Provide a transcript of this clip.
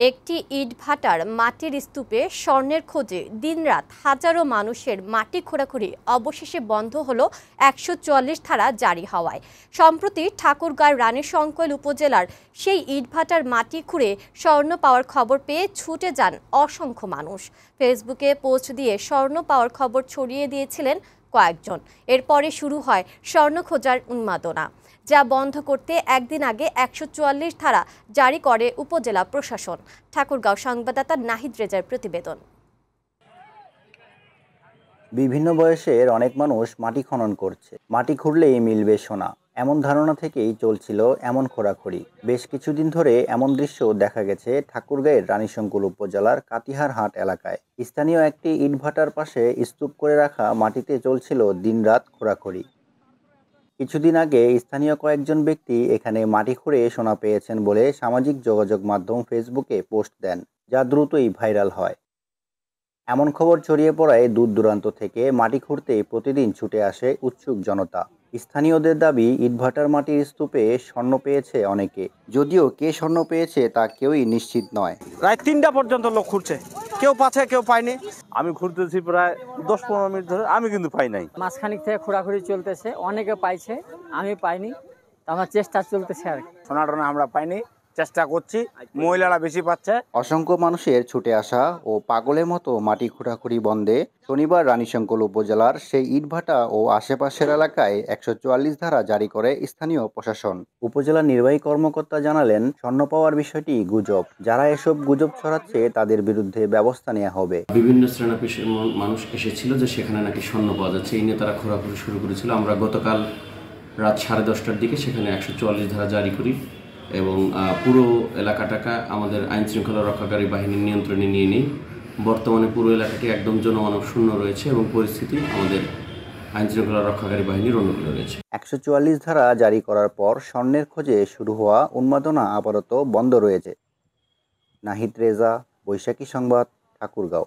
একটি ইটভাটার মাটির স্তূপে স্বর্ণের খোঁজে দিনরাত হাজারো মানুষের মাটি খোঁড়াখুড়ি অবশেষে বন্ধ হলো ১৪৪ ধারা জারি হওয়ায়। সম্প্রতি ঠাকুরগাঁও রানীশংকৈল উপজেলার সেই ইটভাটার মাটি খুঁড়ে স্বর্ণ পাওয়ার খবর পেয়ে ছুটে যান অসংখ্য মানুষ। ফেসবুকে পোস্ট দিয়ে স্বর্ণ পাওয়ার খবর ছড়িয়ে দিয়েছিলেন কয়েকজন। এরপরে শুরু হয় স্বর্ণ খোঁজার উন্মাদনা, যা বন্ধ করতে একদিন আগে ১৪৪ ধারা জারি করে উপজেলা প্রশাসন। ঠাকুরগাঁও সংবাদদাতা নাহিদ রেজার প্রতিবেদন। বিভিন্ন বয়সের অনেক মানুষ মাটি খনন করছে, মাটি খুঁড়লেই মিলবে সোনা, এমন ধারণা থেকেই চলছিল এমন খোঁড়াখুড়ি। বেশ কিছুদিন ধরে এমন দৃশ্য দেখা গেছে ঠাকুরগাঁয়ের রানীশংকৈল উপজেলার কাতিহার হাট এলাকায়। স্থানীয় একটি ইটভাটার পাশে স্তূপ করে রাখা মাটিতে চলছিল দিনরাত খোঁড়াখুড়ি। কিছুদিন আগে স্থানীয় কয়েকজন ব্যক্তি এখানে মাটি খুঁড়ে সোনা পেয়েছেন বলে সামাজিক যোগাযোগ মাধ্যম ফেসবুকে পোস্ট দেন, যা দ্রুতই ভাইরাল হয়। এমন খবর ছড়িয়ে পড়ায় দূর দূরান্ত থেকে মাটি খুঁড়তে প্রতিদিন ছুটে আসে উৎসুক জনতা। স্থানীয়দের দাবি, ইটভাটার মাটির স্তূপে স্বর্ণ পেয়েছে অনেকে, যদিও কে স্বর্ণ পেয়েছে তা কেউই নিশ্চিত নয়। রাত ৩টা পর্যন্ত লোক খুঁড়ছে, কেউ পাচ্ছে কেউ পায়নি। আমি ঘুরতেছি প্রায় ১০-১৫ মিনিট ধরে, আমি কিন্তু পাই নাই। মাঝখানিক থেকে খোঁড়াখুড়ি চলতেছে, অনেকে পাইছে, আমি পাইনি। আমার চেষ্টা চলতেছে আর কি। সোনা টোনা আমরা পাইনি, চেষ্টা করছি, মহিলারা বেশি পাচ্ছে। অসংখ্য মানুষের ছুটে আসা ও পাগলের মতো মাটি খোঁড়াখুড়ি বন্ধে শনিবার রানীশংকৈল উপজেলার সেই ইটভাটা ও আশেপাশের এলাকায় ১৪৪ ধারা জারি করে স্থানীয় প্রশাসন। উপজেলা নির্বাহী কর্মকর্তা জানালেন, স্বর্ণ পাওয়ার বিষয়টি গুজব, যারা এসব গুজব ছড়াচ্ছে তাদের বিরুদ্ধে ব্যবস্থা নেওয়া হবে। বিভিন্ন শ্রেণী পেশার মানুষ এসেছিল যে সেখানে নাকি স্বর্ণ পাওয়া যাচ্ছে, এই নিয়ে তারা খোঁড়াখুড়ি শুরু করেছিল। আমরা গতকাল রাত 10:30টার দিকে সেখানে ১৪৪ ধারা জারি করি এবং পুরো এলাকাটাকে আমাদের আইন শৃঙ্খলা রক্ষাকারী বাহিনীর নিয়ন্ত্রণে নিয়ে নিই। বর্তমানে পুরো এলাকাটি একদম জনমানব শূন্য রয়েছে এবং পরিস্থিতি আমাদের আইন শৃঙ্খলা রক্ষাকারী বাহিনীর অনুকূলে রয়েছে। ১৪৪ ধারা জারি করার পর স্বর্ণের খোঁজে শুরু হওয়া উন্মাদনা আপাতত বন্ধ রয়েছে। নাহিদ রেজা, বৈশাখী সংবাদ, ঠাকুরগাঁও।